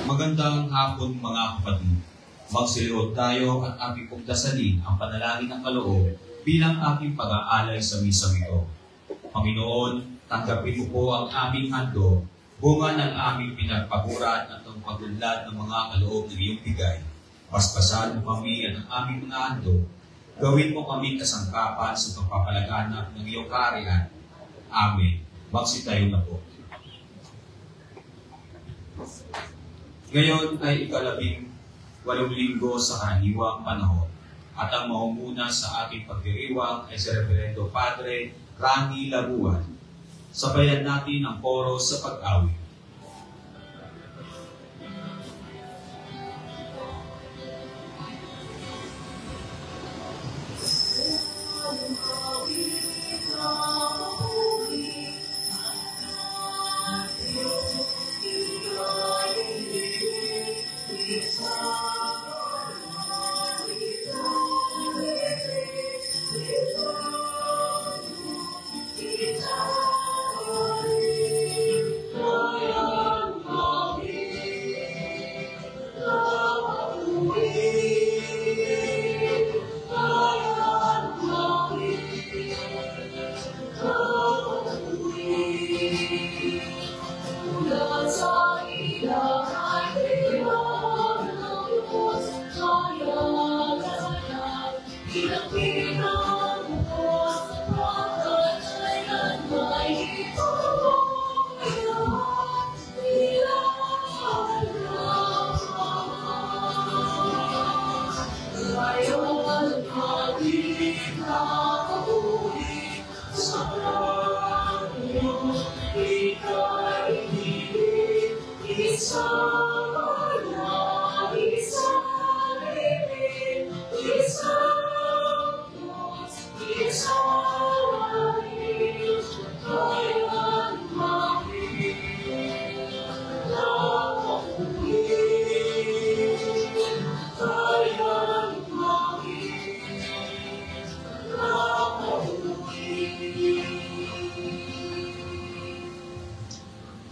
Magandang hapon mga kapatid. Magsiliod tayo at ating pagdasalin ang panalangin ng kaloob bilang aking pag-aalay sa misang ito. Panginoon, tanggapin mo po ang aming handog, bunga ng aming pinagpaguran at ang paglunlad ng mga kaloob ng iyong bigay. Paspasan mo kami at ang aming mga handog. Gawin mo kami kasangkapan sa pagpapalaganap ng iyong kaharian. Amen. Magsitayo na po. Ngayon ay ika-18 linggo sa karaniwang panahon at ang maumuna sa ating pagdiriwang ay si Reverendo Padre Rani Laruan. Sabayan natin ang koro sa pag-awit. Song.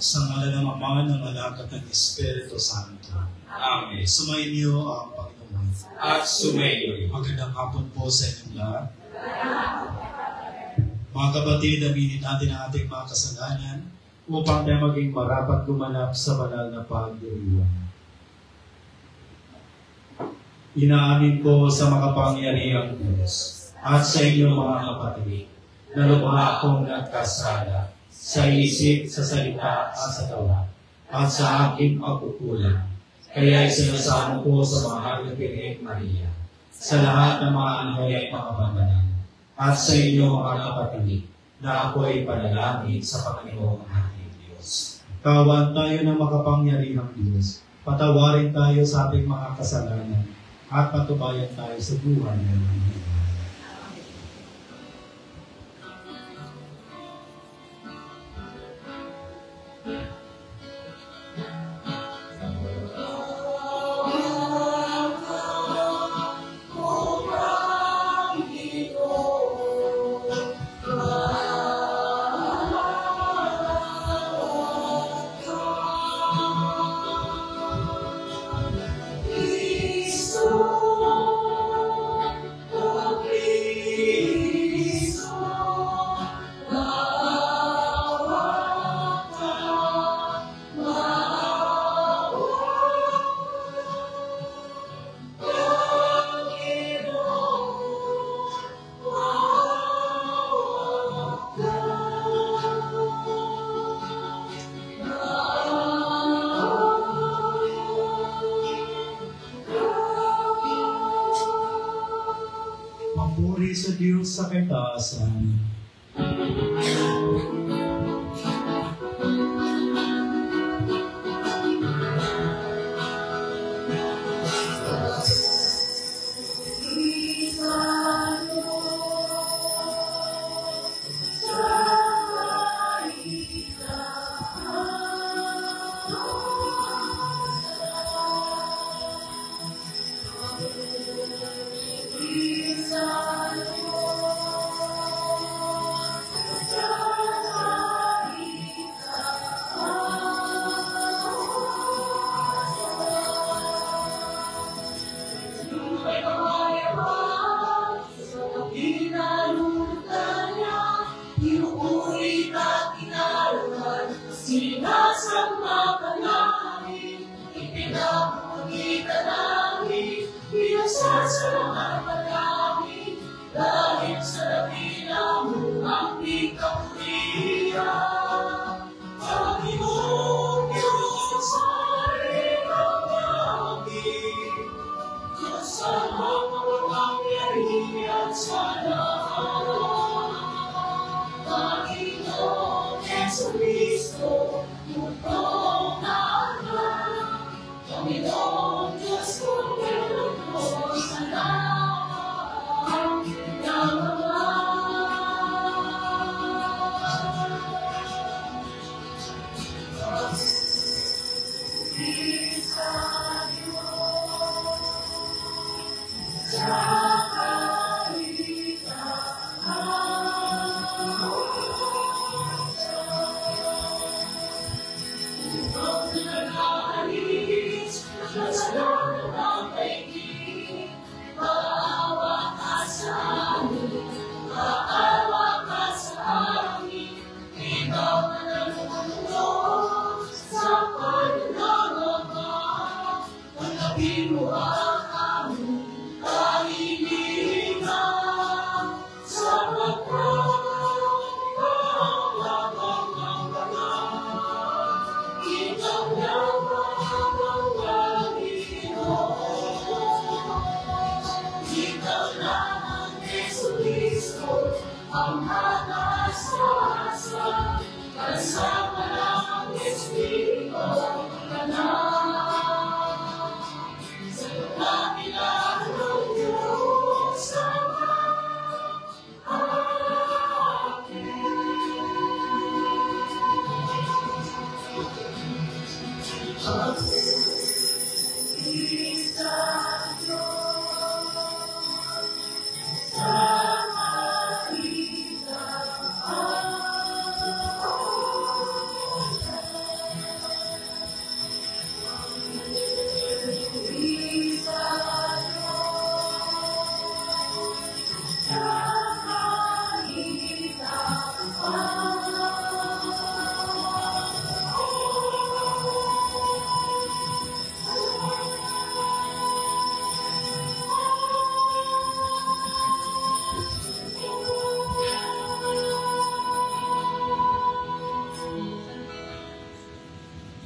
Sa ngalan ng Ama, ng Anak at ng Espiritu Santo. Amen. Sumayin niyo ang Panginoon. At sumayo rin. Magandang hapon po sa inyong lahat. Mga kapatid, aminin natin ang ating mga kasalanan upang tayo maging marapat gumanap sa banal na pagdiriwang. Inaamin ko sa makapangyarihang Diyos at sa inyong mga kapatid na lubha akong nagkasala sa isip, sa salita at sa tawa at sa aking pagkukulang. Kaya isinasamo ko sa mahal na Birhen Maria, sa lahat ng mga anghel at mga banal, at sa inyo mga kapatid na ako ay panalangin sa Panginoong ating Diyos. Kawan tayo ng makapangyarihang Diyos. Patawarin tayo sa ating mga kasalanan at patubayan tayo sa buhay ng Panginoon. Papuri sa Diyos sa kataasan.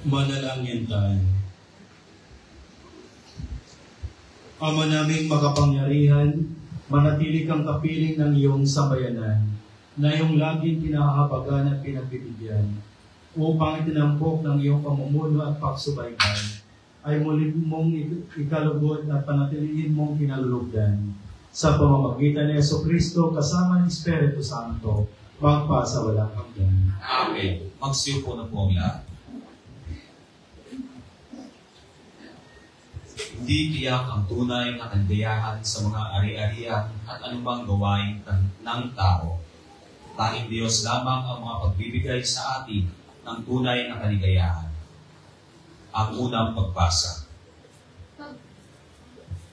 Manalangin tayo. Ama naming makapangyarihan, manatili kang kapiling ng iyong sambayanan, na iyong laging kinahahabagan at pinagbibigyan, upang itinampok ng iyong pamumuno at pagsubaybay, ay muli mong ikalugod at panatiliin mong kinalulugdan. Sa pamamagitan ni Jesucristo kasama ng Espiritu Santo, magpa sa walang hanggan. Amen. Magsiupo na po ang lahat. Hindi tiyak ang tunay na kandayahan sa mga ari-arian at anumang gawain ng tao. Tanging Diyos lamang ang mga pagbibigay sa atin ng tunay na kaligayahan. Ang unang pagbasa.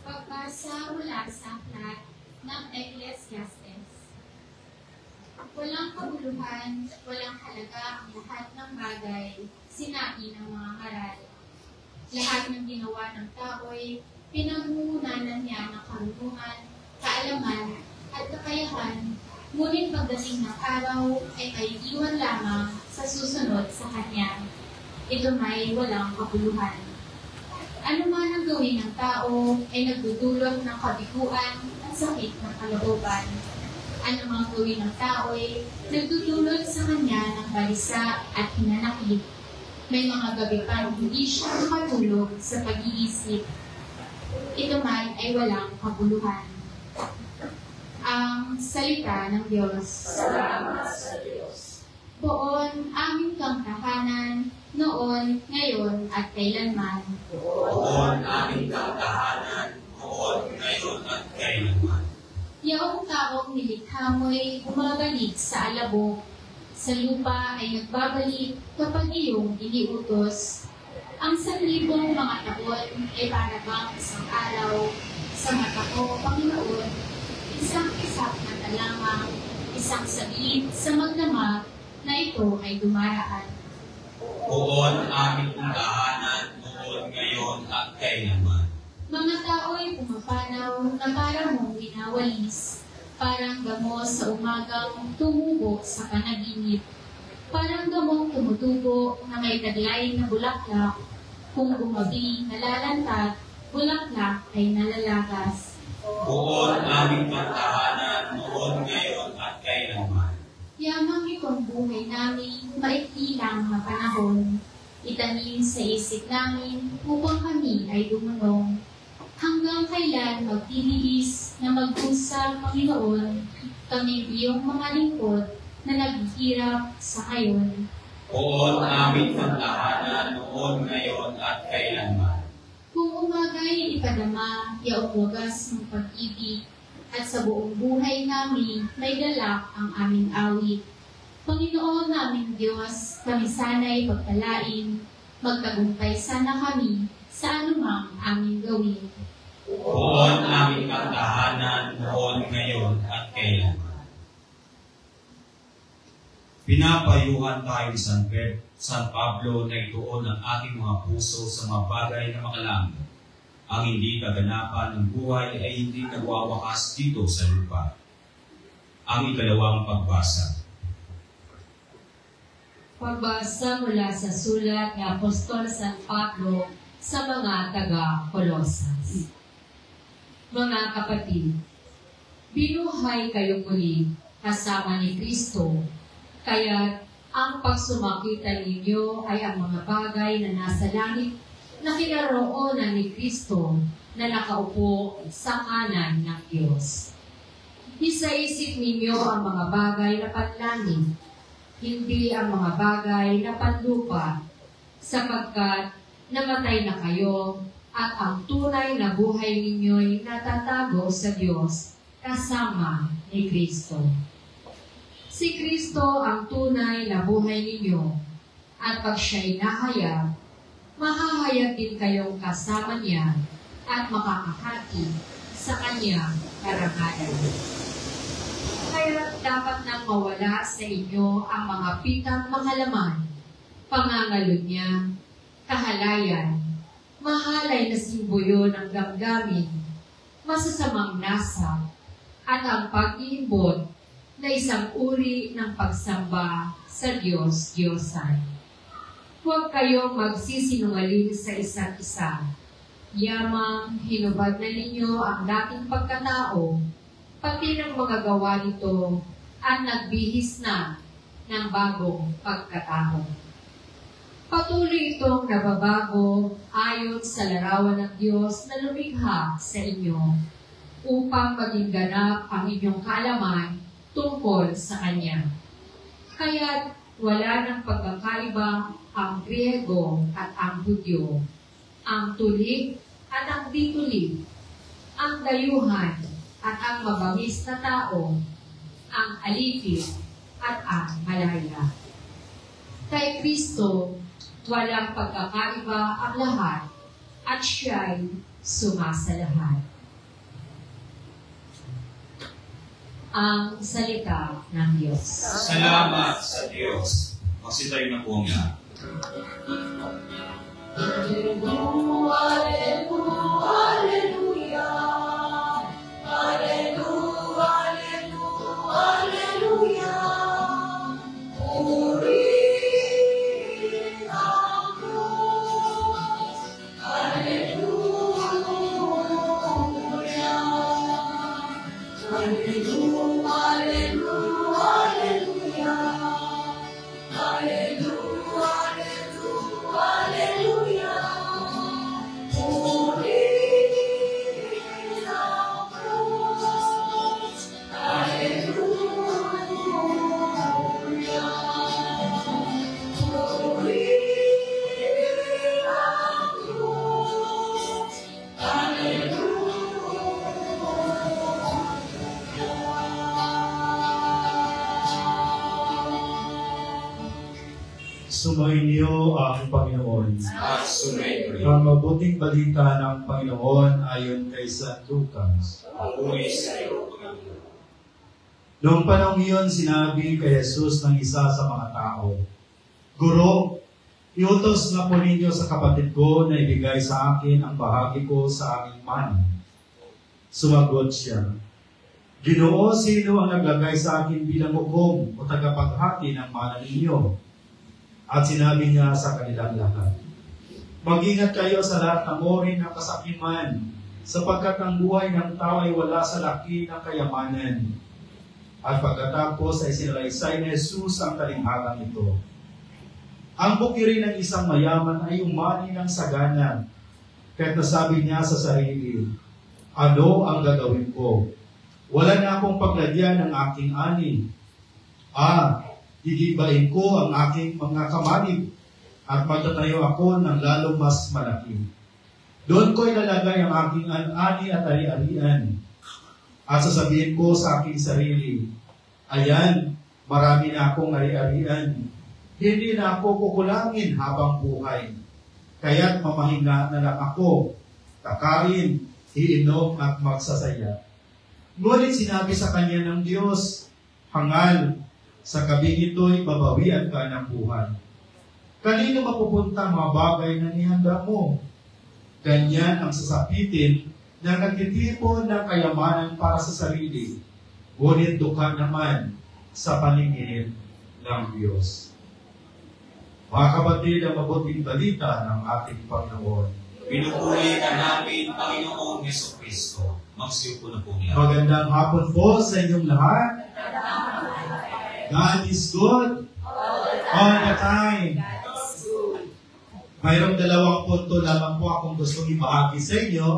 Pagbasa mula sa aklat ng Ecclesiastes. Walang kabuluhan, walang halaga ang lahat ng bagay, sinabi ng mga ngaral. Lahat ng ginawa ng tao'y pinagmumunanan niya ng karunungan, kaalaman, at kakayahan, ngunit pagdating ng araw ay maiiwan lamang sa susunod sa kanya. Ito may walang kabuluhan. Ano man ang gawin ng tao ay nagdudulot ng kabiguan at sakit ng kalooban. Ano man ang gawin ng tao ay nagdudulot sa kanya ng balisa at hinanakit. May mga gabi pa hindi siya makatulog sa pag-iisip. Ito man ay walang kabuluhan. Ang salita ng Diyos. Salamat sa Diyos. Poon aming kang tahanan, noon, ngayon, at kailanman. Noon aming kautahanan, noon, ngayon, at kailanman. Yaong taong nilikha mo'y bumabalik sa alabok. Sa lupa ay nagbabalik kapag iyong iniutos. Ang 1,000 mga taon ay para bang isang araw. Sa mata ko, Panginoon, isang isak na talamang, isang saglit sa magdamag na ito ay dumaraan. Noon aming tahanan, noon, ngayon, at kailanman. Mga tao'y pumapanaw na parang mong ginawalis. Parang gamo sa umagang tumubo sa panaginip. Parang gamong tumutubo na may taglay na bulaklak. Kung gumabi, nalalantad, bulaklak ay nalalagas. Noon aming tahanan, noon, ngayon, at kailanman. Yamang itong buhay namin, maikli lang na panahon. Itanim sa isip namin upang kami ay dumunong. Hanggang kailan magtitiis na mag-usap, Panginoon, kami iyong mga lingkod na naghihirap sa kayon. Noon aming tahanan, noon, ngayon, at kailanman. Kung umagay ipadama, yaong wagas ng pag-ibig, at sa buong buhay namin may galak ang aming awit. Panginoon naming Diyos, kami sana'y pagpalain, magtagumpay sana kami sa anumang aming gawin. Noon aming tahanan, noon, ngayon, at kailanman. Pinapayuhan tayo ni San Pablo na ituon ang ating mga puso sa mga bagay na makalangit. Ang hindi kaganapan ng buhay ay hindi nagwawakas dito sa lupa. Ang ikalawang pagbasa. Pagbasa mula sa sulat ni Apostol San Pablo sa mga taga-Colosas. Mga kapatid, binuhay kayo muli kasama ni Kristo, kaya ang pagsumakita ninyo ay ang mga bagay na nasa langit na kinaroonan ni Kristo na nakaupo sa kanan ng Diyos. Isaisip ninyo ang mga bagay na panlangit, hindi ang mga bagay na panlupa, sapagkat namatay na kayo at ang tunay na buhay ninyo'y natatago sa Diyos kasama ni Kristo. Si Kristo ang tunay na buhay ninyo, at pag siya'y nahayag, mahahayag din kayong kasama niya at makakahati sa kanyang karangalan. Kaya dapat nang mawala sa inyo ang mga pitang mahalaman, pangangalunya, kahalayan, mahalay na simboyo ng damdamin, masasamang nasa, at ang pag-iimbot na isang uri ng pagsamba sa Diyos-Diyosan. Huwag kayong magsisinungaling sa isa't isa. Yamang hinubad na ninyo ang dating pagkatao, pati ng mga gawa nito ang nagbihis na ng bagong pagkatao. Patuloy itong nababago ayon sa larawan ng Diyos na lumikha sa inyo, upang maging ganap ang inyong kaalaman tungkol sa Kanya. Kaya't wala ng pagkakaiba ang Griego at ang Hudyo, ang tulig at ang di-tulig, ang dayuhan at ang mabangis na tao, ang alipin at ang malaya. Kay Kristo, walang pagkakaiba ang lahat at siya'y sumasalahat. Ang salita ng Diyos. Salamat sa Diyos. Magsitayo na po ang lahat. Sumainyo ang Panginoon. At sumainyo rin. Ang mabuting balita ng Panginoon ayon kay San Lucas. Puri sa iyo, Panginoon. Noong panahon iyon, sinabi kay Jesus ng isa sa mga tao, Guro, iutos na po ninyo sa kapatid ko na ibigay sa akin ang bahagi ko sa aking mana. Sumagot siya, Ginoo, sino ang naglagay sa akin bilang hukom o tagapaghati ng mana ninyo? At sinabi niya sa kanilang lahat, Mag-ingat kayo sa lahat ng uri ng kasakiman, sapagkat ang buhay ng tao ay wala sa laki ng kayamanan. At pagkatapos ay sinalaysay ni Jesus ang talinghagang ito. Ang bukirin ng isang mayaman ay umani ng sagana, kaya't nasabi niya sa sarili, Ano ang gagawin ko? Wala na akong paglagyan ng aking ani. Gigibain ko ang aking mga kamalig at magtatayo ako ng lalong mas malaki. Doon ko ilalagay ang aking ani at ari-arian. At sasabihin ko sa aking sarili, Ayan, marami na akong ari-arian. Hindi na ako kukulangin habang buhay. Kaya't mamahinga na lang ako, kakain, iinom at magsasaya. Ngunit sinabi sa kanya ng Diyos, Hangal, sa gabing ito'y babawian ka ng buhay. Kanino mapupunta ang mga bagay na nihanda mo? Ganyan ang sasapitin na nagtitipon ng kayamanan para sa sarili, ngunit dukha naman sa paningin ng Diyos. Mga kapatid, ang mabuting balita ng ating Panginoon. Pinupuri ka namin, Panginoong Jesucristo. Magsiupo na po niya. Magandang hapon po sa inyong lahat. God is good all the time. Mayroong dalawang punto lamang po akong gustong ibahagi sa inyo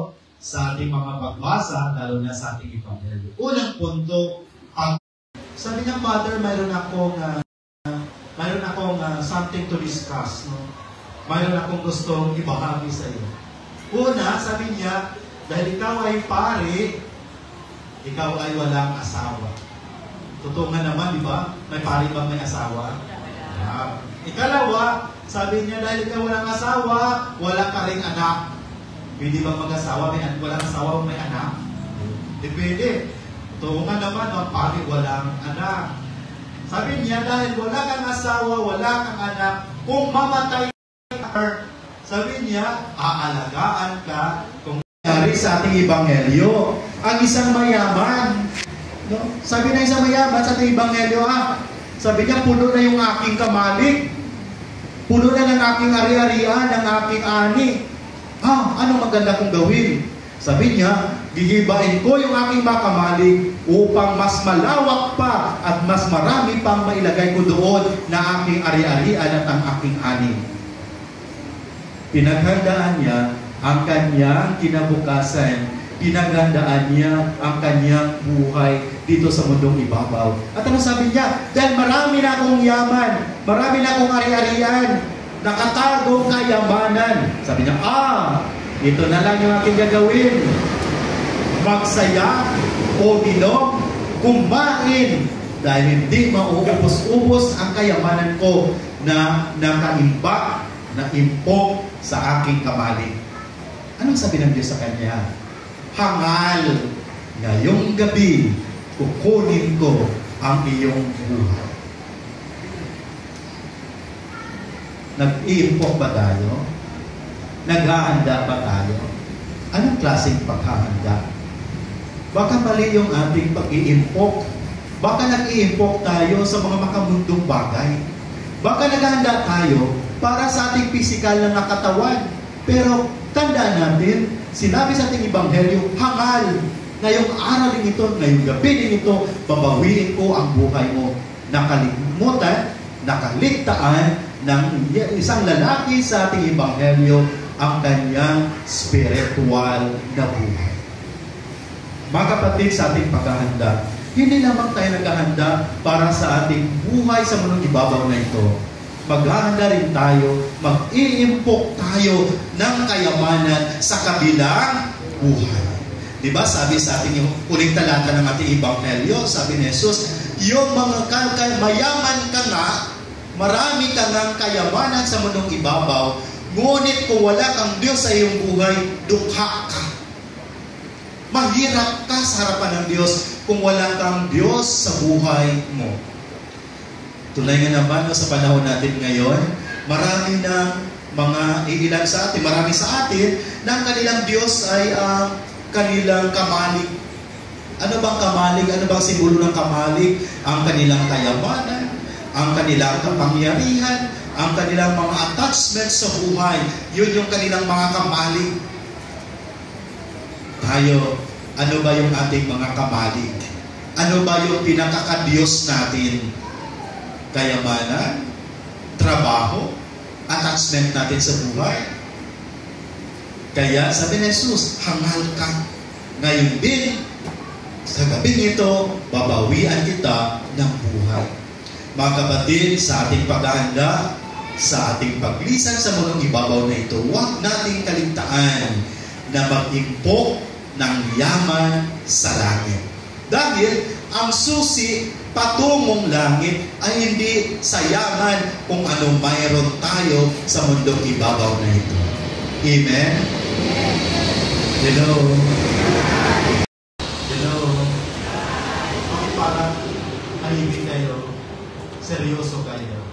sa ating mga pagbasa, lalo na sa ating Ebanghelyo. Unang punto, sabi ng Father, mayroon akong something to discuss. No? Mayroon akong gustong ibahagi sa iyo. Una, sabi niya, dahil ikaw ay pare, ikaw ay walang asawa. Totoo nga naman, di ba? May pari ba may asawa? Ikalawa, sabi niya, dahil ikaw walang asawa, wala ka ring anak. Pwede ba mag-asawa? Walang asawa, may anak? Depende. Totoo nga naman, ang pari walang anak. Sabi niya, dahil wala kang asawa, wala kang anak, kung mamatay ka, sabi niya, aalagaan ka. Kung nangyari sa ating Ebanghelyo, ang isang mayaman, no? Sabi na isang mayaman sa ating Ebanghelyo, sabi niya, puno na yung aking kamalig. Puno na ng aking ari-arian, ng aking ani. Ano maganda kong gawin? Sabi niya, gigibain ko yung aking makamalig upang mas malawak pa at mas marami pang mailagay ko doon na aking ari-arian at ang aking ani. Pinaghandaan niya ang kanyang kinabukasan. Pinaghandaan niya ang kanyang buhay dito sa mundong ibabaw. At ano sabi niya? Dahil marami na akong yaman, marami na akong ari-arian, nakatagong kayamanan. Sabi niya, ito na lang yung aking gagawin. Magsaya o minom, kumain, dahil hindi mauubos-ubos ang kayamanan ko na nakaimbak, na impok sa aking kamalig. Anong sabi ng Diyos sa kanya? Hangal, ngayong gabi, kukunin ko ang iyong buhay. Nag-iimpok ba tayo? Naghahanda ba tayo? Anong klaseng paghahanda? Baka mali yung ating pag-iimpok. Baka nag-iimpok tayo sa mga makamundong bagay. Baka naghahanda tayo para sa ating pisikal na katawan. Pero tandaan natin, sinabi sa ating Ebanghelyo, hangal. Ngayong araw din ito, ngayong gabi din ito, babawiin ko ang buhay mo. Nakalimutan, nakaligtaan ng isang lalaki sa ating Ebanghelyo ang kanyang spiritual na buhay. Mga kapatid, sa ating paghahanda, hindi lamang tayo naghahanda para sa ating buhay sa mundong ibabaw na ito. Maghahanda rin tayo, mag-iimpok tayo ng kayamanan sa kabilang buhay. Diba, sabi sa ating yung uling talata ng ating Ebanghelyo, sabi ni Jesus, yung mga mayaman ka nga, marami ka ng kayamanan sa mundong ibabaw, ngunit kung wala kang Diyos sa iyong buhay, dukha ka. Mahirap ka sa harapan ng Diyos kung wala kang Diyos sa buhay mo. Tulad nga naman sa panahon natin ngayon, marami ng mga iilan sa atin, marami sa atin, na ang kanilang Diyos ay kanilang kamalig. Ano bang kamalig? Ano bang simbolo ng kamalig? Ang kanilang kayamanan, ang kanilang kapangyarihan, ang kanilang mga attachments sa buhay. Yun yung kanilang mga kamalig. Tayo, ano ba yung ating mga kamalig? Ano ba yung pinakakadiyos natin? Kayamanan, trabaho, attachment natin sa buhay. Kaya sabi ni Jesus, hangal ka. Ngayon din, sa gabing ito, babawian kita ng buhay. Mga kapatid, sa ating paghahanda, sa ating paglisan sa mundong ibabaw na ito, huwag nating kaligtaan na mag-impok ng yaman sa langit. Dahil ang susi patungong langit ay hindi sa yaman kung ano mayroon tayo sa mundong ibabaw na ito. Amen? Hello? Hello? Bakit parang tahimik kayo? Seryoso kayo?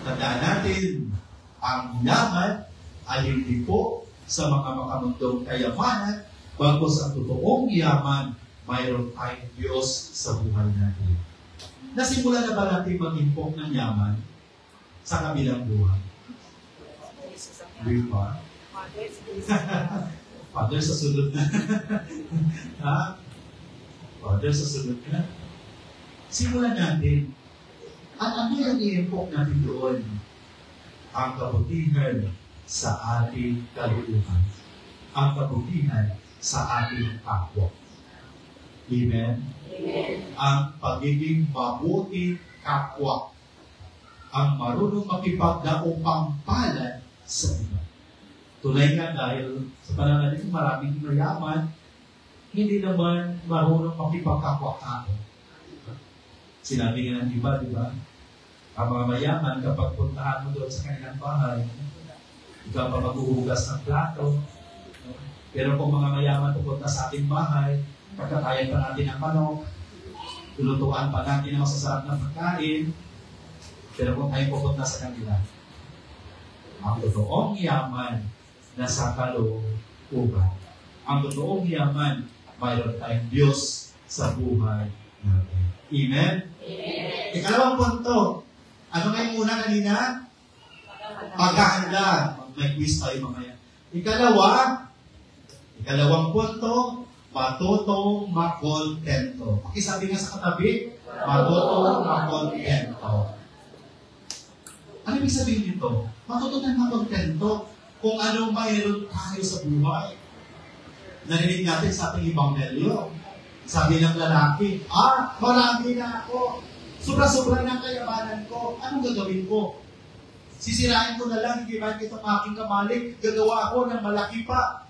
Tandaan natin, ang yaman ay hindi po sa mga makamundong kayamanan, bagos ang totoong yaman, mayroon tayong Diyos sa buhay natin. Nasimula na ba natin mag-impok ng yaman sa kabilang buhay? Hindi pa? Father, sa sunod na. Ha? Father, sa sunod na. Simulan natin. At ano yung i-impok natin doon? Ang kabutihan sa ating kaluluhan. Ang kabutihan sa ating kapwa. Amen? Amen? Ang pagiging mabuti kapwa. Ang marunong makipagdaong pangpalan sa iba. Tulay nga dahil sa panahon natin maraming mayaman, hindi naman marunong makipagkapwa-tao. Sinabi nga ng iba, di ba? Ang mga mayaman, kapag puntahan mo doon sa kanilang bahay, ikaw pa maghuhugas ng plato. Pero kung mga mayaman pupunta sa ating bahay, pagkatayan pa natin ang manok, tulutuan pa natin ang masasarap na pagkain, pero kung tayo pupunta sa kanila, ang totoong yaman nasa kalooban. Ang totoong yaman, mayroon tayong Diyos sa buhay natin. Amen? Amen. Ikalawang punto. Ano nga yung una kanina? Paghahanda. May quiz tayo mamaya. Ikalawang punto, matutong makontento. Pakisabi nga sa katabi, matutong makontento. Ano ibig sabihin nito? Matutong makontento kung ano mayroon tayo sa buhay. Narinig natin sa ating ebanghelyo. Sabi ng lalaki, marami na ako. Sobra-sobra na ang kayamanan ko. Anong gagawin ko? Sisirain ko na lang, hindi ba itong aking kamalik, gagawa ako ng malaki pa.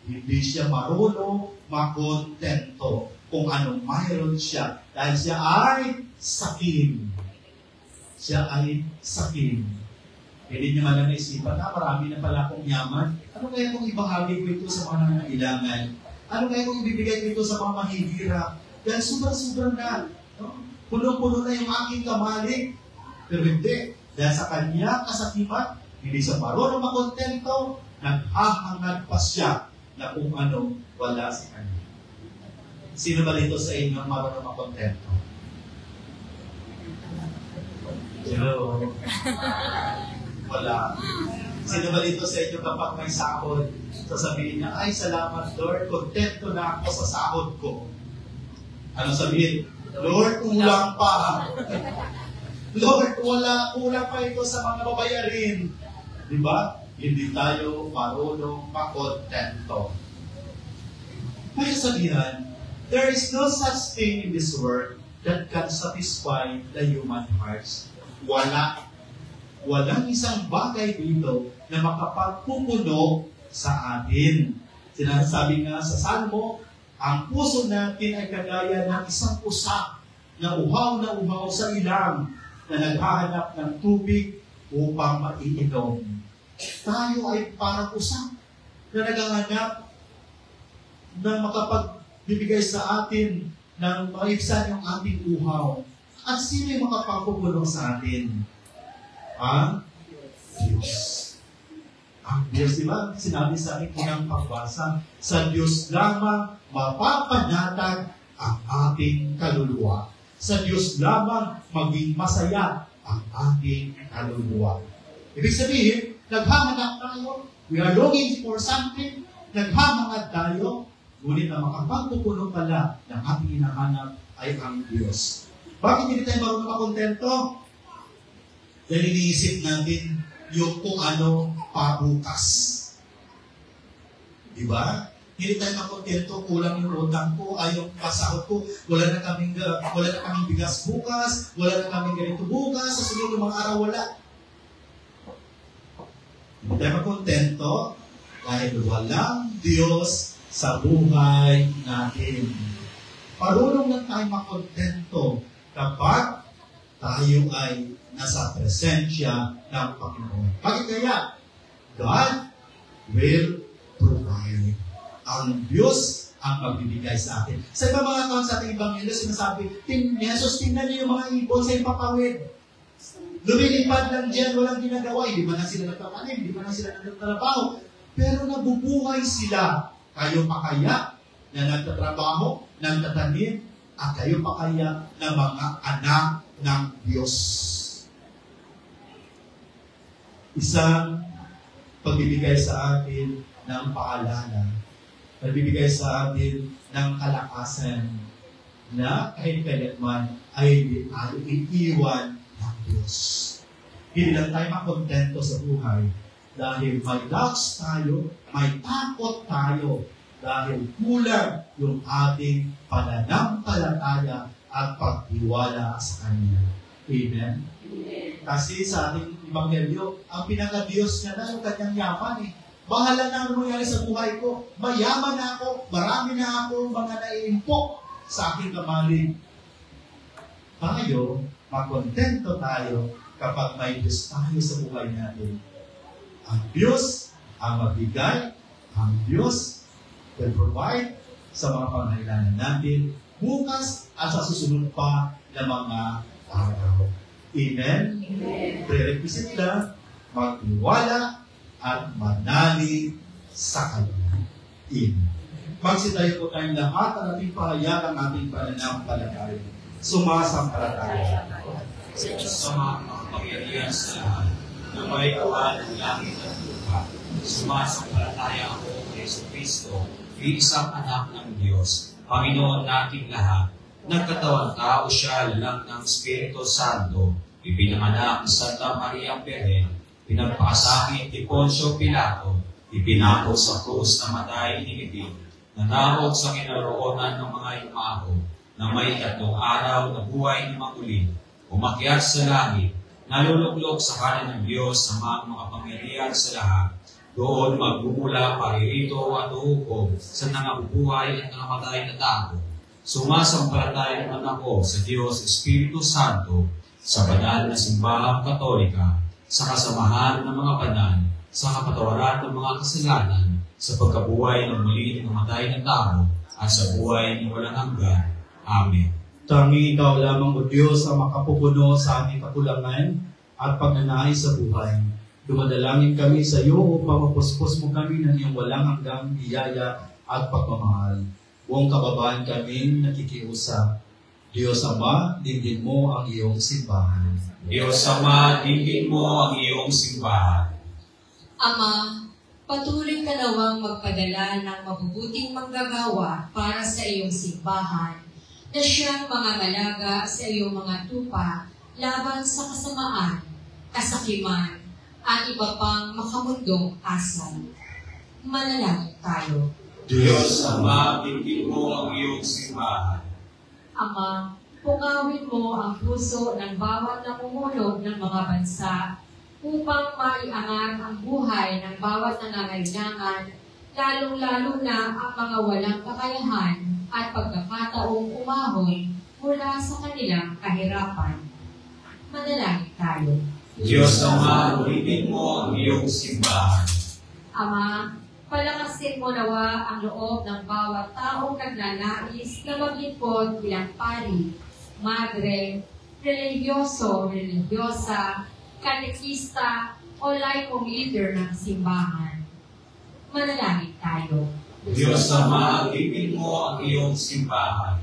Hindi siya marunong makontento kung anong mayroon siya. Dahil siya ay sakim. Siya ay sakim. Hindi niya man lang naisipan, marami na pala akong yaman. Ano kaya kung ibahagi ko ito sa mga nangangailangan? Ano kaya kung ibibigay ko ito sa mga mahihirap? Dahil sobrang-sobrang na. Puno-puno na yung aking kamalik. Pero hindi. Dahil sa kanya kasakiman, hindi siya marunong makontento, naghahangad pa siya na kung ano wala sa kanya. Sino ba dito sa inyo marunong makontento? Hello? Wala. Sino ba dito sa inyo kapag may sahod, sasabihin niya, ay salamat Lord, kontento na ako sa sahod ko. Ano sabihin? Lord, kulang pa. Lord, kulang pa ito sa mga babayarin. Di ba? Hindi tayo marunong makontento. May sabihan, there is no such thing in this world that can satisfy the human hearts. Walang isang bagay dito na makapagpupuno sa atin. Sinasabi nga sa Salmo, ang puso natin ay kagaya ng isang usa na uhaw sa ilang na naghahanap ng tubig upang maiinom. Tayo ay parang usa na naghahanap na makapagbibigay sa atin ng maibsan yung ating uhaw. At sino yung makapagpupuno sa atin? Ang Diyos. Ang Diyos, di ba? Sinabi sa akin unang pagbasa, sa Diyos lamang mapapanatag ang ating kaluluwa. Sa Diyos lamang maging masaya ang ating kaluluwa. Ibig sabihin, naghahanap tayo, we are looking for something, naghahanap tayo, ngunit ang makapagpupuno pala ng ating hinahanap ay ang Diyos. Bakit hindi tayo marunong makontento? Dahil iniisip natin yung kung ano pabukas. Diba? Hindi tayo makontento, kulang yung utang ko, ay yung pasahod ko, wala na kaming bigas bukas, wala na kaming ganito bukas, sa sunod ng mga araw wala. Hindi tayo makontento dahil walang Diyos sa buhay natin. Marunong lang tayo makontento kapag tayo ay nasa presensya ng Panginoon. Bakit kaya? God will provide. Ang Diyos ang magbibigay sa atin. Sa iba mga account sa ating Ebanghelyo, sinasabi, Jesus, tingnan niyo yung mga ibon sa ipapawid. Lumilipad lang dyan, walang ginagawa. Hindi man lang sila nagpapanim, hindi man lang sila nagtatrabaho. Pero nabubuhay sila. Kayo pa kaya na nagtatrabaho, nagtatanim, at kayo pa kaya na mga anak ng Diyos. Isang pagbibigay sa atin ng paalala, pagbibigay sa atin ng kalakasan na kahit kailanman ay hindi tayo iiwan ng Diyos. Hindi lang tayo makontento sa buhay dahil may doubts tayo, may takot tayo dahil kulang yung ating pananampalataya at pagtiwala sa Kanya. Amen? Kasi sa ating Ebanghelyo, ang pinaka-Diyos niya na yung kanyang yaman eh. Bahala na ang nangyari sa buhay ko. Mayaman na ako, marami na ako mga naiimpok sa aking kamalig. Tayo, makontento tayo kapag may Diyos tayo sa buhay natin. Ang Diyos ang magbigay, ang Diyos will provide sa mga pangailangan natin bukas at sa susunod pa na mga araw. Amen? Amen. Prerequisite lang, magtiwala at manalig sa Kanya. Amen. Magsitayo po tayong lahat at ating pahayag ang ating pananampalataya. Sumasampalataya. Sa mga makapangyarihan sa lahat, na may gawa ng langit at lupa. Sumasampalataya ako kay Kristo, isang anak ng Diyos, Panginoon nating lahat. Nagkatawang tao siya lang ng Espiritu Santo, ipinanganak ni Santa Maria Beren, pinagpakasakit ni Poncio Pilato, ipinako sa krus na matay inibig, nanawag sa kinaroonan ng mga yumao, na may 3 araw na buhay ni Maguli, umakyat sa langit, naluluklok sa kanan ng Diyos sa mga kapangyarihan sa lahat. Doon magmumula paririto at uhukom sa nangabubuhay at nangamatay na tao. Sumasampalataya naman ako sa Diyos Espiritu Santo, sa banal na simbahang katolika, sa kasamahan ng mga banal, sa kapatawaran ng mga kasalanan, sa pagkabuhay ng muli ng namatay na tao, at sa buhay ng walang hanggan. Amen. Tangi ikaw lamang, O Diyos, ang makapupuno sa aming kakulangan at pagnanais sa buhay. Dumadalangin kami sa iyo upang mapuspos mo kami ng iyong walang hanggang biyaya at pagmamahal. Buong kababahan kami nakikiusap. Diyos Ama, dinggin mo ang iyong simbahan. Diyos Ama, dinggin mo ang iyong simbahan. Ama, patuloy ka nawang magpadala ng mabubuting manggagawa para sa iyong simbahan, na siyang mangangalaga sa iyong mga tupa laban sa kasamaan, kasakiman, at iba pang makamundong asal. Manalangin tayo. Diyos Ama, dinggin mo ang iyong simbahan. Ama, pungawin mo ang puso ng bawat namumuno ng mga bansa upang maiangat ang buhay ng bawat nangangailangan, lalong-lalo na ang mga walang kakayahan at pagkakataong umahon mula sa kanilang kahirapan. Manalangin tayo. Diyos Ama, ulitin mo ang iyong simbahan. Ama, palakasin mo nawa ang loob ng bawat taong nagnanais na maglingkod bilang pari, madre, religyoso, religyosa, katekista, o laikong leader ng simbahan. Manalangin tayo. Diyos Ama, ulitin mo ang iyong simbahan.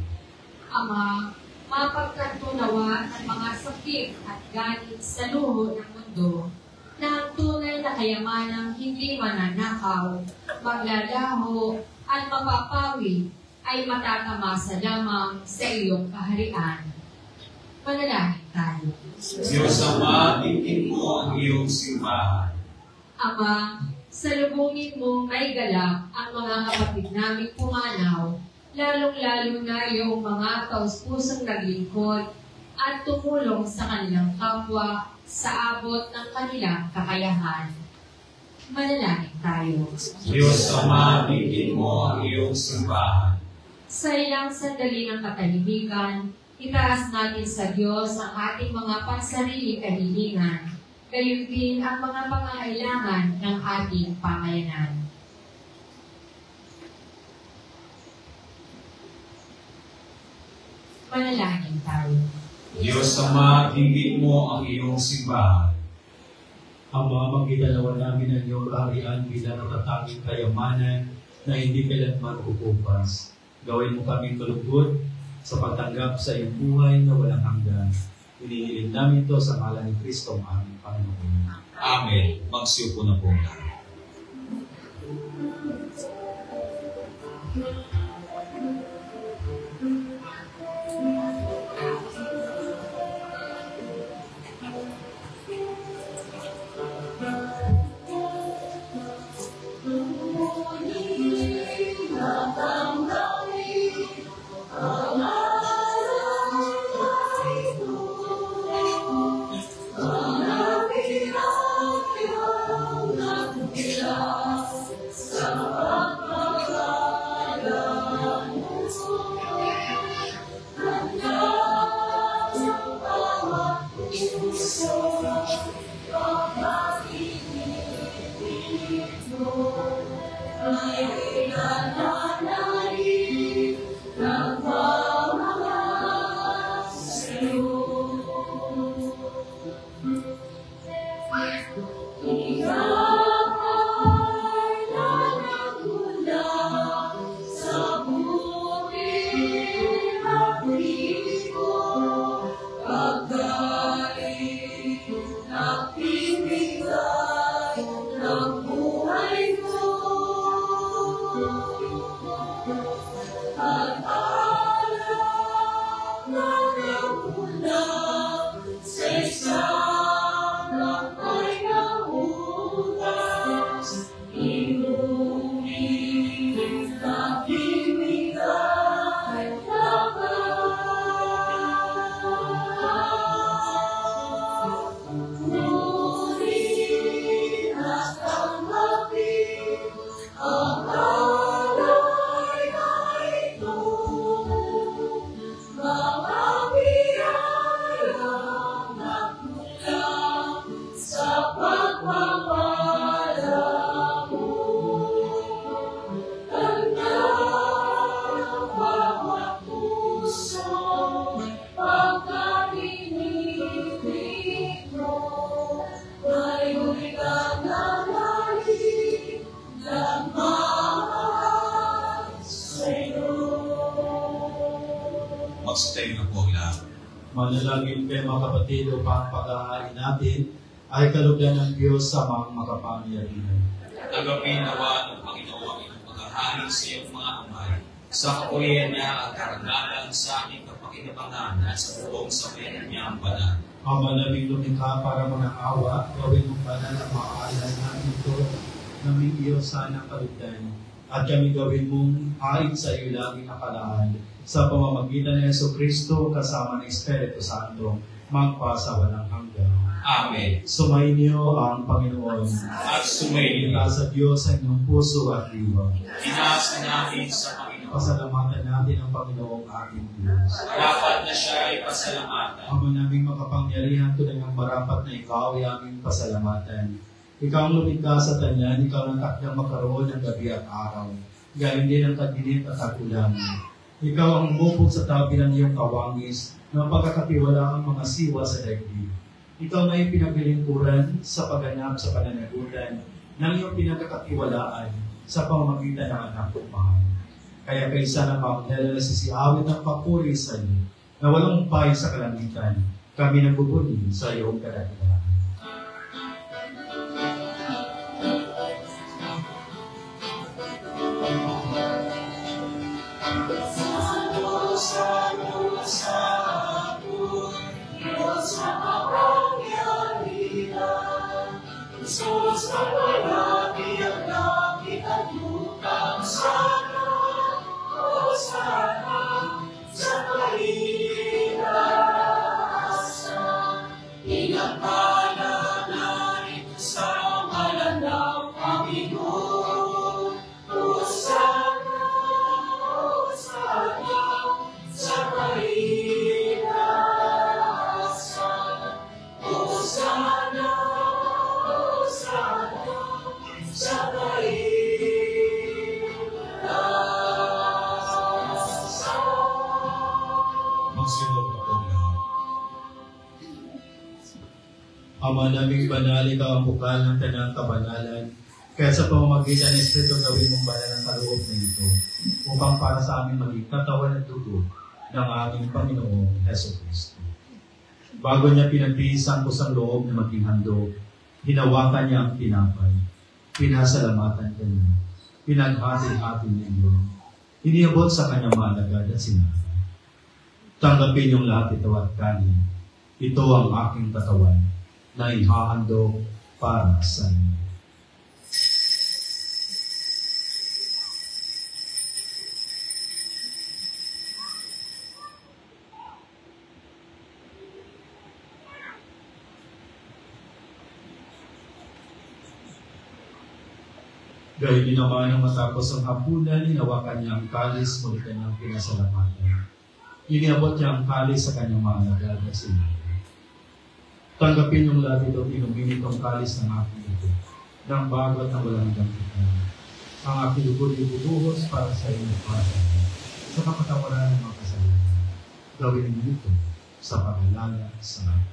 Ama, mapagkatunawa ang mga sakit at galit sa luho ng mundo na ang tunay na kayamanang hindi mananakaw, maglalaho, at mapapawi ay matatamasa lamang sa iyong kaharian. Manalangin tayo. Diyos Ama, ulitin mo ang iyong simbahan. Ama, salubungin mo may galak ang mga kapatid naming pumanaw, lalong-lalo na iyong mga taus-pusong naglingkod at tumulong sa kanilang kapwa sa abot ng kanilang kakayahan. Manalangin tayo. Diyos Ama, ulitin mo ang iyong simbahan. Sa ilang sandali ng katahimikan, itaas natin sa Diyos ang ating mga pansariling kahilingan, gayon din ang mga pangangailangan ng ating pamayanan. Manalangin tayo. Diyos Ama, dinggin mo ang iyong simbahan. Ama, magdidalawa namin ang iyong kaharian bilang natatanging kayamanan na hindi kailanman kukupas. Gawin mo kaming kalugod sa pagtanggap sa iyong buhay na walang hanggan. Hinihiling namin ito sa ngalan ni Kristo ang aming Panginoon. Amen. Magsiupo na po tayo. Pagkain na pinig Manalangin kayo mga kapatid upang pag-aari natin ay kalugdan ng Diyos sa mga makapangyarihan. Tagapin nawa ng Panginoon ang iyong paghahari sa iyong mga amay, sa kapurihan niya at karangalan sa aming kapakinabangan at sa buong sambayan niya ang banal. Ama naming lumikha para manaawa, gawin mong banal ang mga alay namin ito, naming iyo sana kalugdan, at kami gawin mong hain sa iyo laging nakalaan, sa pamamagitan ni Jesucristo kasama ng Espiritu Santo, magpasa walang hanggan. Amen. Sumainyo ang Panginoon. At sumainyo Sa Diyos sa inyong puso at diwa. Inaasa namin sa Panginoon. Pasalamatan natin ang Panginoong ating Diyos. Dapat na siya ay pasalamatan. Ama naming makapangyarihan, tunay ng marapat na ikaw ay aming pasalamatan. Ikaw ang lumikha sa tanyan, ikaw ang takdang makaroon ng gabi at araw. Galing din ang tagdilit at tagulang. Ikaw ang umupog sa tabi ng iyong kawangis na pagkakatiwala ang mga siwa sa daigdig. Ikaw na ipinaglilingkuran sa pagganap sa pananagutan ng iyong pinagkakatiwalaan sa pamamagitan ng anak kong mahal. Kaya kaysa na maunela na sisiawit ang papuri sa iyo na walang umpay sa kalangitan, kami nagbubuli sa iyong kadakilaan. Ama naming banal, ikaw ang bukal ng tanang kabanalan, kaya sa pamamagitan ng Espiritu gawin mong banal ang kaloob na ito, upang para sa amin maging katawan at dugo ng aming Panginoong Jesucristo. Bago niya pinagtiis ang kusang loob na maging handog, hinawakan niya ang tinapay, pinasalamatan kanya, pinaghati-hati niya iyon, iniabot sa kanyang malagad at sinabi, tanggapin yung lahat ito at kanin, ito ang aking katawan, na ihahandog para sa inyo. Gayun din naman ang matapos ang hapunan, hinawakan niya ang kalis, muli kanyang pinasalamatan. Iniabot niya ang kalis sa kanyang mga alagad at sinabi, tanggapin yung lahat ito, inumin itong kalis ng aking ito, ng bago at ng walang gampitan. Ang aking lugod ibubuhos para sa inyo at para sa inyo, sa kapatawaran ng mga kasalanan. Gawin niyo ito sa pag-alala sa akin.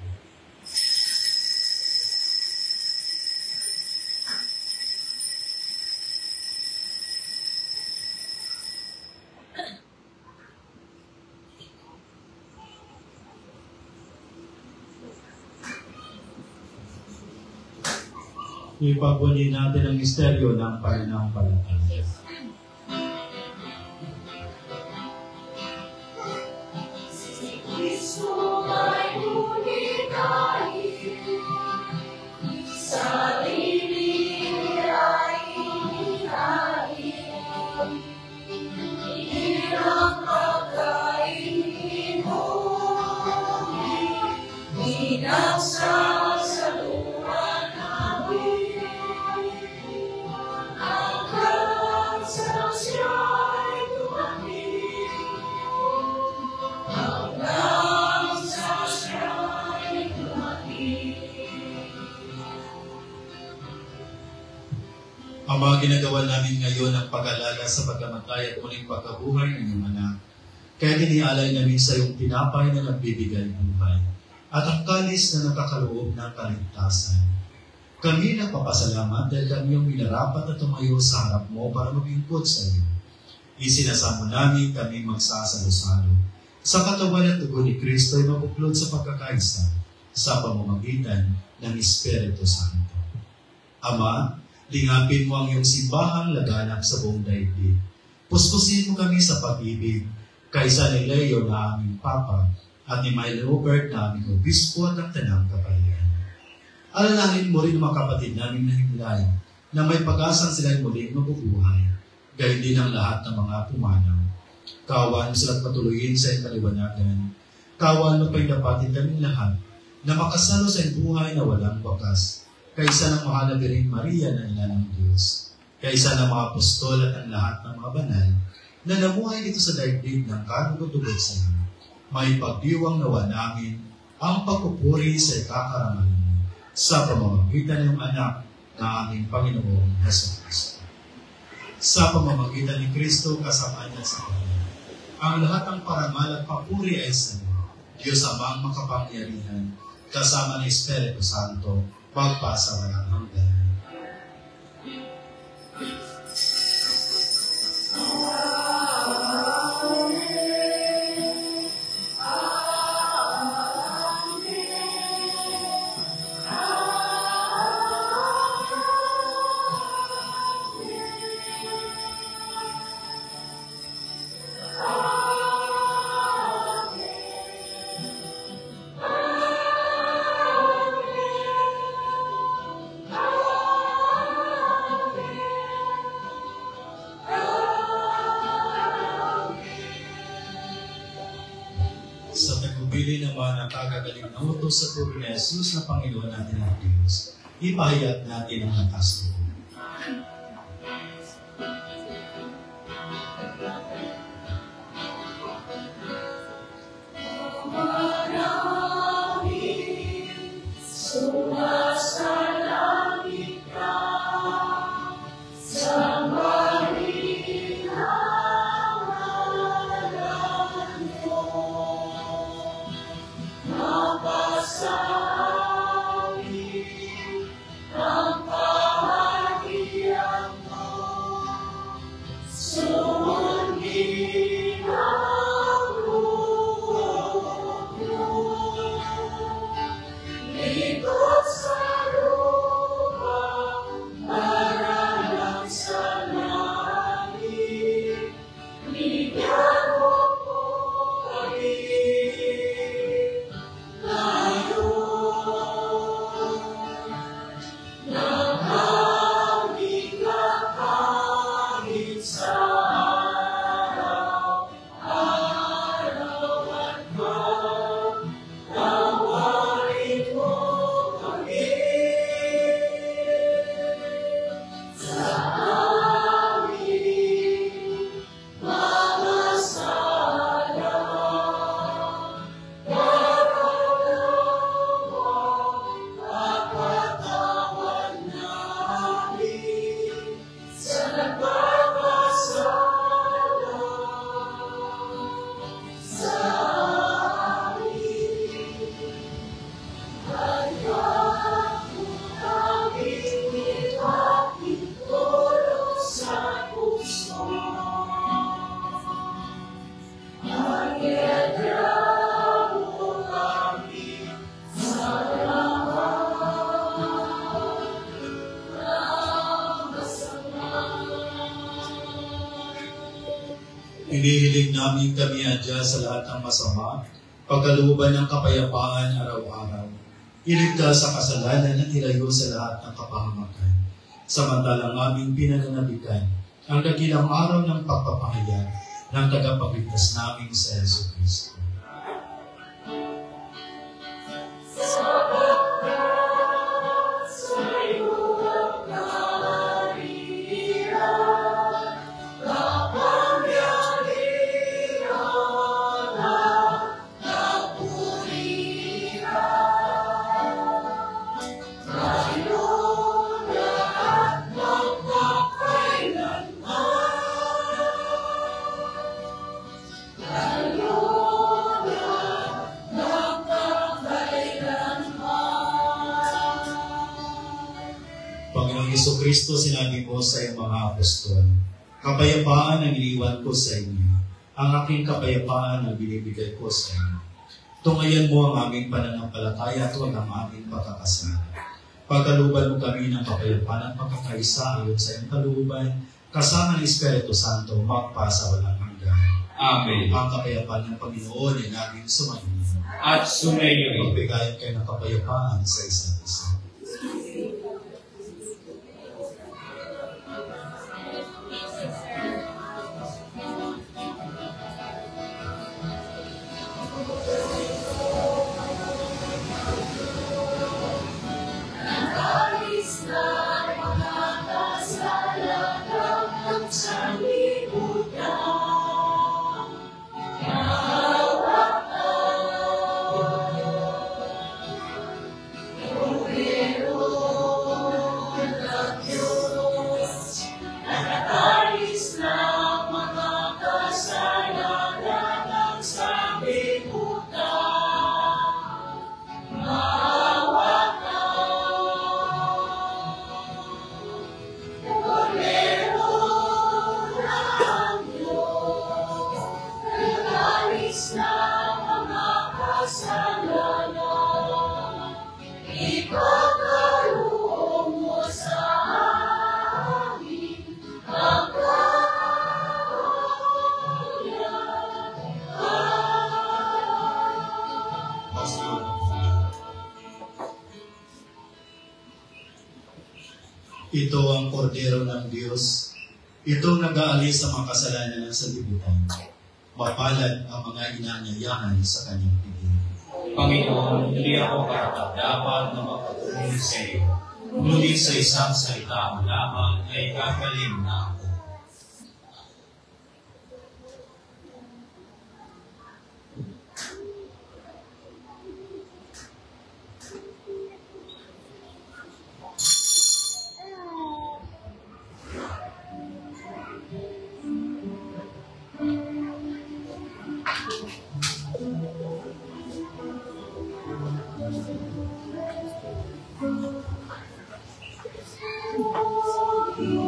Ipagpuni natin ang misteryo ng pananampalataya. Si Kristo ay lumikhain, sa lilim ay inihain, ilang pagkain mo, inasal sa lupa namin. Ang mga ginagawa namin ngayon ang pag-alala sa pagkamatay at muling pagkabuhay ng iyong anak. Kaya dinialay namin sa iyong tinapay na nagbibigay buhay at ang kalis na nakakaloob ng kaligtasan. Kami nagpapasalamat dahil kami yung minarapat at tumayo sa harap mo para maglingkod sa iyo. Isinasamo namin kami magsasalo-salo sa katawan at dugo ni Kristo ay mapuklod sa pagkakaisa sa pamamagitan ng Espiritu Santo. Ama, lingapin mo ang iyong simbahang laganap sa buong daigdig. Puspusin mo kami sa pag-ibig, kaysa ni Leo na aming Papa at ni Milo Robert na aming Obispo at ang Tanang Kapalian. Alalangin mo rin mga kapatid namin na himlay na may pag-asang sila'y muling mabubuhay, gayon din ang lahat ng mga pumanaw. Kaawaan mo sila't patuloyin sa iyong kaliwanagan. Kaawaan mo pa'y dapatin kami lahat na makasalo sa iyong buhay na walang wakas, kaysa ng mahal na Birheng Maria na ina ng Diyos, kaysa ng mga apostol at ang lahat ng mga banal na namuhay dito sa daigdig ng karugod-ugod sa iyo. May pagdiwang nawa namin ang pagpupuri sa ikakarangalan mo sa pamamagitan ng anak na aming Panginoong Jesucristo. Sa pamamagitan ni Kristo kasama niya sa Kanya, ang lahat ng parangal at papuri ay sa iyo, Diyos Amang makapangyarihan, kasama ng Espiritu Santo, magpasawalang hanggan. Sa tagubili naman ang kagagaling na utos sa puro ni Jesus na Panginoon natin ang Diyos, ipahayag natin ang lakas loob. Sumasalangit ka sa malinhawalan mo. Mapasawi ang kaharian mo. Sundin ang loob mo. Likod sa lupa, paralang sa langit. Bigyan mo po kami ngayon ng aming kakain sa araw-araw at pagtawarin mo kami sa aming mga sala. Pagkatawan namin sa nagpapasala sa amin. Hayaan mo kaming ipakitulog sa puso. Hayaan mo kami sa lahat ng masama. Inihiling namin kami adya sa lahat ng masama, pagkalooban ng kapayapaan araw-araw. Iligtas sa kasalanan at ilayo sa lahat ng kapahamakan. Samantalang aming pinananabikan ang dakilang araw ng pagpapahayag ng tagapagligtas namin sa Jesucristo. Sapagkat sa'yo ang kaharian, kapangyarihan at kapurihan. Ngayon at magpakailanman. Ngayon at magpakailanman. Panginoong Jesucristo, sinabi mo sa iyong mga apostol, kapayapaan ang iniwan ko sa inyo, Ang aking kapayapaan ang binibigay ko sa inyo. Tungayan mo ang aming pananampalataya at huwag ang aming pagkakasala. Pagkaluban mo kami ng kapayapaan at pagkakaisa ayon sa iyong kalooban, kasama ng Espiritu Santo, magpa sa walang hanggan. Amen. Ang kapayapaan ng Panginoon ay naging sumainyo. At sumayo rin. Magbigayan kayo ng kapayapaan sa isa't isa. Ito ang kordero ng Diyos. Ito nag-aalis sa mga kasalanan ng sanlibutan. Mapalad ang mga inanyayahan sa kanyang piging. Panginoon, hindi ako karapat-dapat na magpatuloy sa iyo. Ngunit sa isang salita mo lamang ay gagaling na ako. Oh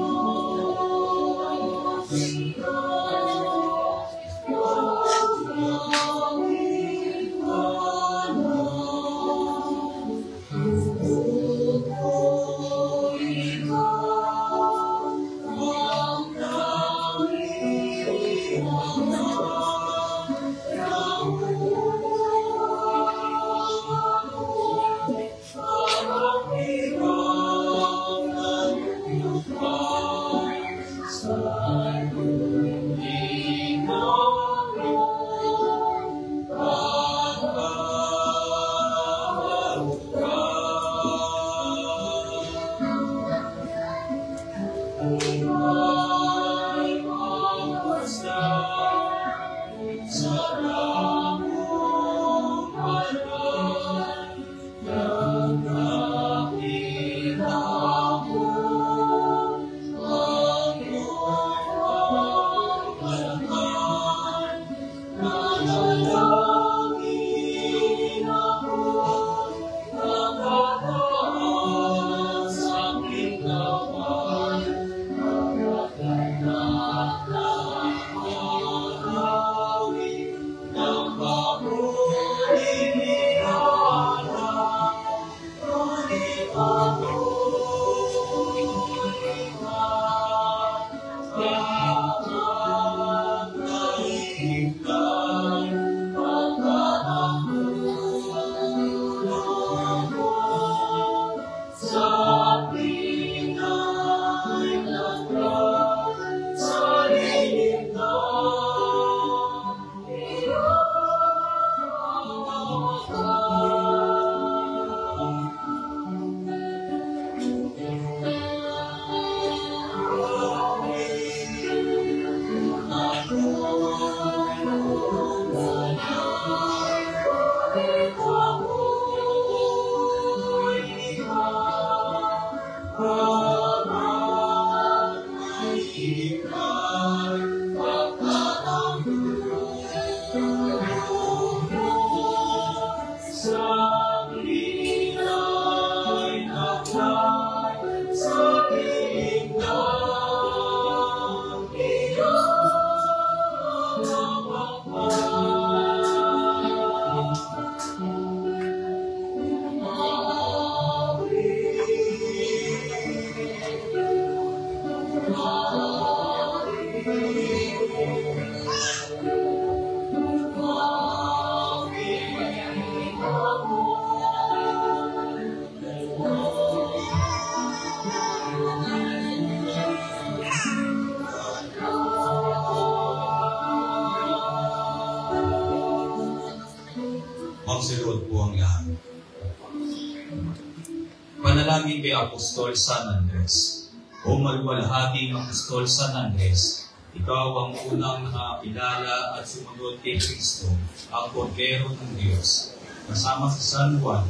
Panalangin kay Apostol San Andres. O maluwalhating Apostol San Andres, ikaw ang unang nakakilala at sumunod kay Kristo, ang Kordero ng Diyos. Kasama sa San Juan,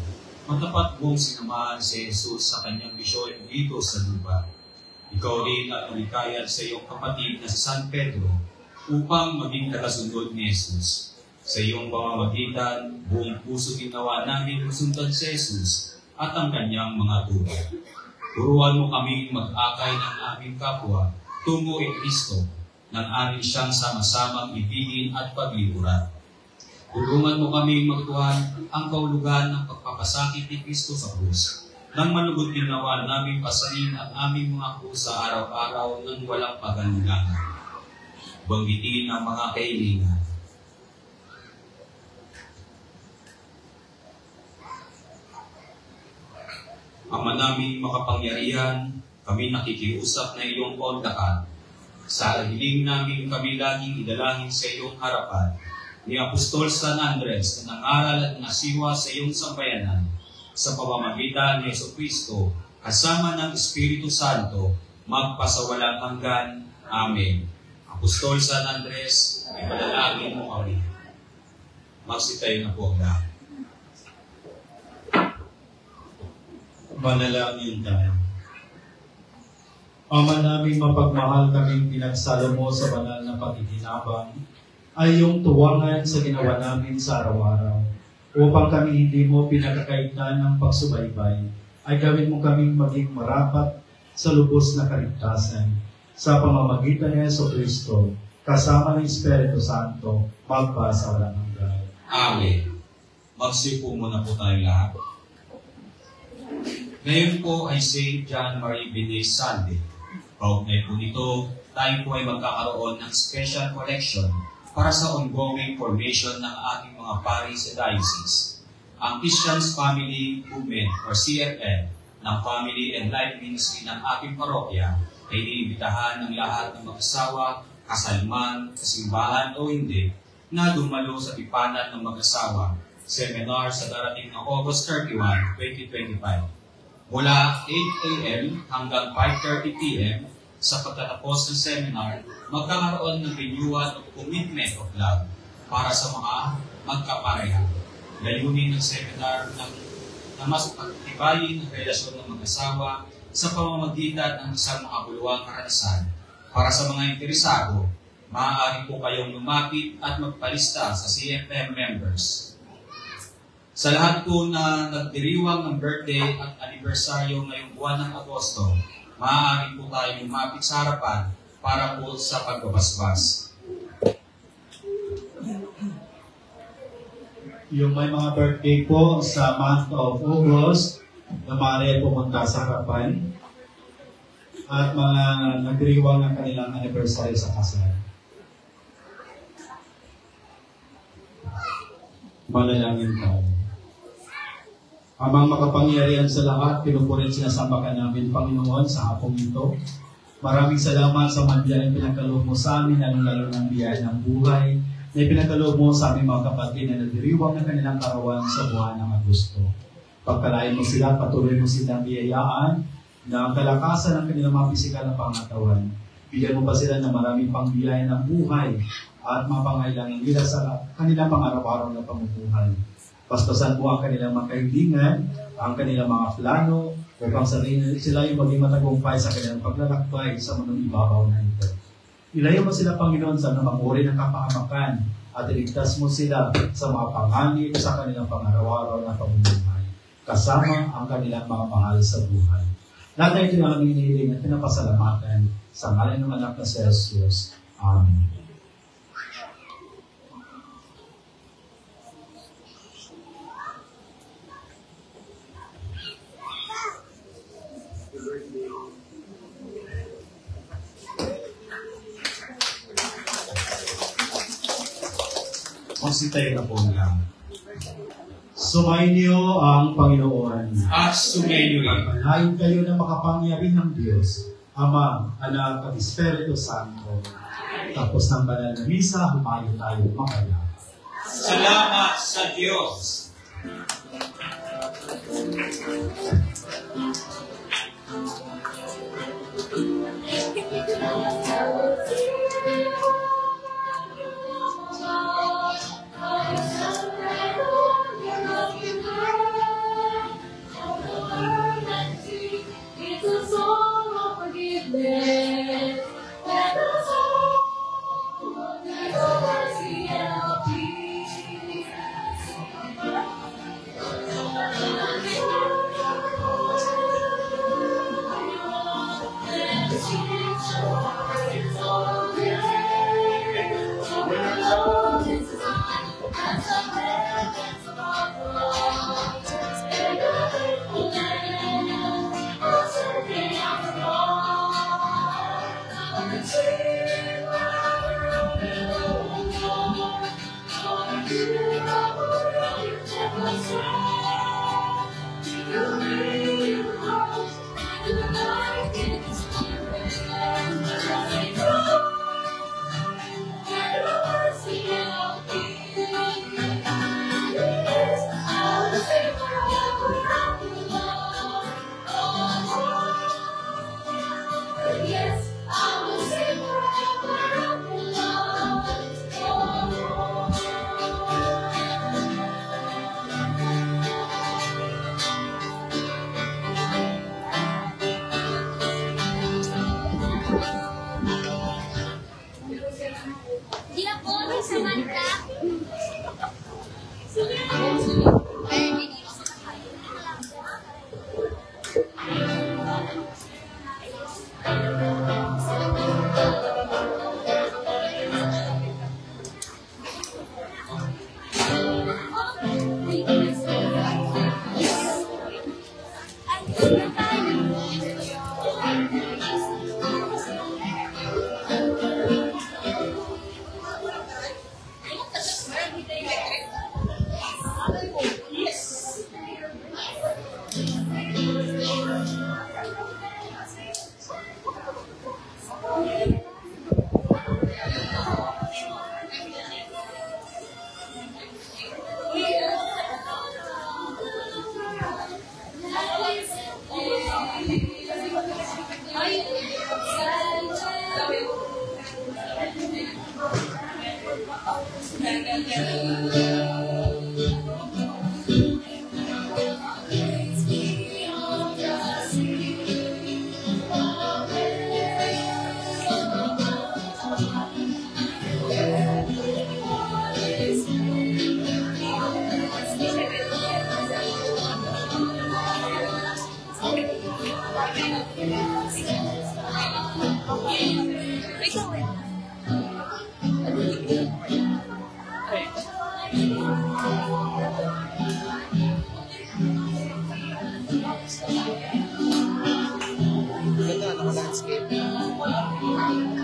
matapat mong sinamahan si Jesus sa kanyang misyon dito sa lupa. Ikaw rin at ulikayat sa iyong kapatid na si San Pedro upang maging tagasunod ni Jesus. Sa iyong pamamagitan, buong puso ginawa namin masundan si Jesus at ang kanyang mga turo. Turuan mo kaming mag-akay ng aming kapwa tungo kay Kristo nang amin siyang sama-samang ibigin at paglikuran. Tulungan mo kaming magtuhan ang kaulugan ng pagpapasakit ni Kristo sa krus nang malugod ginawa namin pasanin ang aming mga krus sa araw-araw ng walang pagalilangan. Banggitin ang mga kailangan. Ama naming makapangyarihan, kami nakikiusap na iyong kondakan. Sa hiling namin kami laging idalangin sa iyong harapan ni Apostol San Andres na nangaral at nasiwa sa iyong sambayanan sa pamamagitan ni Jesucristo kasama ng Espiritu Santo magpasawalang hanggan. Amen. Apostol San Andres, ipanalangin mo kami. Magsitayo na po ang lahat. Manalangin tayo. Ama namin mapagmahal, kaming pinagsalo mo sa banal na pakikinabang ay iyong tuwangan sa ginawa namin sa araw-araw. Upang kami hindi mo pinagkakaitan ng pagsubaybay, ay gawin mo kaming maging marapat sa lubos na kaligtasan. Sa pamamagitan ni Jesucristo, kasama ng Espiritu Santo, magpasa walang hanggan. Amen. Magsipo muna po tayo lahat. Ngayon po ay St. John Marie Vianney Sunday. Kaugnay po nito, tayo po ay magkakaroon ng special collection para sa ongoing formation ng ating mga parish sa diocese. Ang Christian's Family Movement or CFM ng Family and Life Ministry ng ating parokya ay iniimbitahan ng lahat ng mag-asawa, kasalman, kasimbahan o hindi, na dumalo sa tipanan ng mag-asawa seminar sa darating ng August 31, 2025. Mula 8 a.m. hanggang 5:30 p.m. sa pagtatapos ng seminar, magkakaroon ng renewal of commitment of love para sa mga magkapareha. Layunin ng seminar na mas pagtibayin ang relasyon ng mag-asawa sa pamamagitan ng isang makabuluhang karanasan. Para sa mga interesado, maaari po kayong lumapit at magpalista sa CFM members. Sa lahat po na nagdiriwang ng birthday at anibersaryo ngayong buwan ng Agosto, maaari po tayo lumapit sa harapan para po sa pagbabasbas. Yung may mga birthday po sa month of August, na maaari pumunta sa harapan at mga nagdiriwang ng kanilang anniversary sa kasal. Manalangin tayo. Amang makapangyarihan sa lahat, pinupurit sinasamba ka namin, Panginoon, sa hapong ito. Maraming salamat sa manbiyayang pinagkaloob mo sa amin, lalo ng biyaya ng buhay, na ipinagkaloob mo sa aming mga kapatid na nagdiriwang ng kanilang karawan sa buwan ng Agosto. Pagkalain mo sila, patuloy mo silang biyayaan na ang kalakasan ng kanilang mga pisikal na pangatawan. Bigyan mo pa sila ng maraming pangbiyaya ng buhay at mapangailangan nila sa kanilang pang-araw-araw na pamumuhay. Pastasan mo ang kanilang mga kaibigan, ang kanilang mga plano, upang sila yung maging matagumpay sa kanilang paglalakbay sa mundong ibabaw na ito. Ilayo mo sila, Panginoon, sa namamuri ng kapahamakan at iligtas mo sila sa mga panganib sa kanilang pang-araw-araw na pamumuhay, kasama ang kanilang mga mahal sa buhay. Lahat na ito yung aming hinihiling at pinapasalamatan sa ngalan ng anak na si Jesus. Amen. Magsitayo na po lang. Sumainyo ang Panginoon. At sumainyo rin. Panahin kayo na makapangyarihang Diyos, Ama, Anak at Espiritu Santo. Tapos ng banal na misa, humayo tayo makaya. Salamat sa Diyos.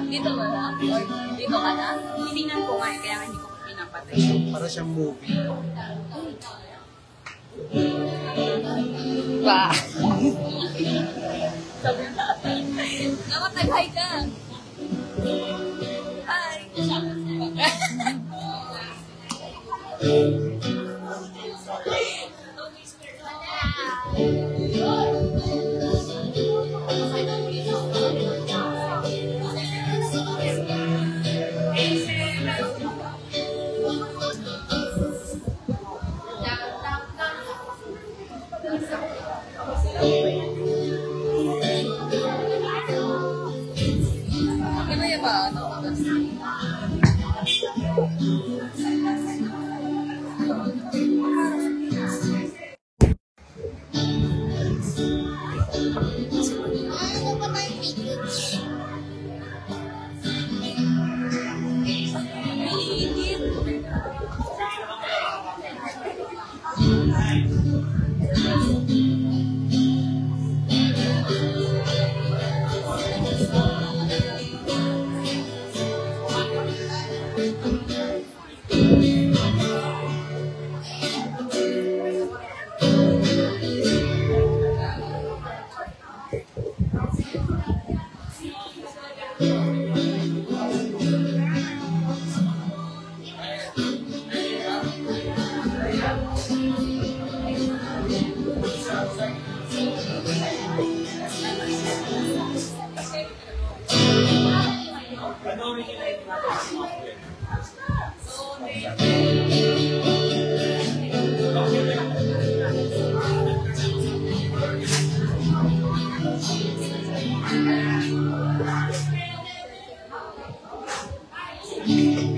Dito ba na? Or dito ka na? Tinignan ko nga, kaya hindi ko pinapatay. Para siyang movie. Ba? Dapat nag-hi ka. Hi. Ano ba? Amen.